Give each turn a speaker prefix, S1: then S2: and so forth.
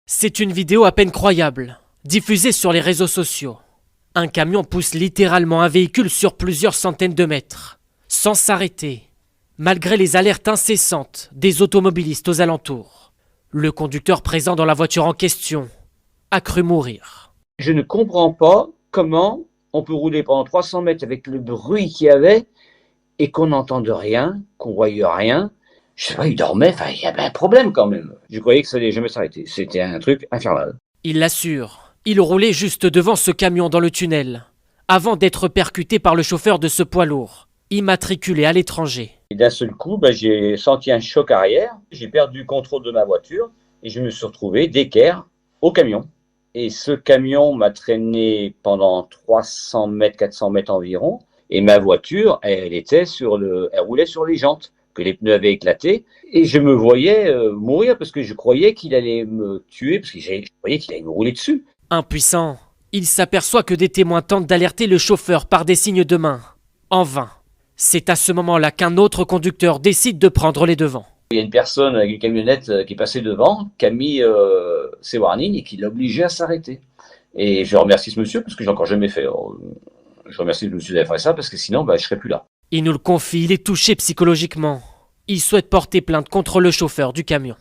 S1: C'est une vidéo à peine croyable, diffusée sur les réseaux sociaux. Un camion pousse littéralement un véhicule sur plusieurs centaines de mètres, sans s'arrêter, malgré les alertes incessantes des automobilistes aux alentours. Le conducteur présent dans la voiture en question a cru mourir.
S2: Je ne comprends pas comment on peut rouler pendant 300 mètres avec le bruit qu'il y avait et qu'on n'entende rien, qu'on voyait rien. Je sais pas, il dormait, enfin, il y avait un problème quand même. Je croyais que ça allait jamais s'arrêter. C'était un truc infernal.
S1: Il l'assure, il roulait juste devant ce camion dans le tunnel, avant d'être percuté par le chauffeur de ce poids lourd, immatriculé à l'étranger.
S2: Et d'un seul coup, j'ai senti un choc arrière, j'ai perdu le contrôle de ma voiture et je me suis retrouvé d'équerre au camion. Et ce camion m'a traîné pendant 300 mètres, 400 mètres environ. Et ma voiture, elle roulait sur les jantes, que les pneus avaient éclaté. Et je me voyais mourir parce que je croyais qu'il allait me tuer, parce que je croyais qu'il allait me rouler dessus.
S1: Impuissant, il s'aperçoit que des témoins tentent d'alerter le chauffeur par des signes de main. En vain. C'est à ce moment-là qu'un autre conducteur décide de prendre les devants.
S2: Il y a une personne avec une camionnette qui est passée devant, qui a mis ses warnings et qui l'a obligé à s'arrêter. Et je remercie ce monsieur parce que j'ai encore jamais fait. Je remercie le monsieur d'avoir fait ça parce que sinon, je serais plus là.
S1: Il nous le confie, il est touché psychologiquement. Il souhaite porter plainte contre le chauffeur du camion.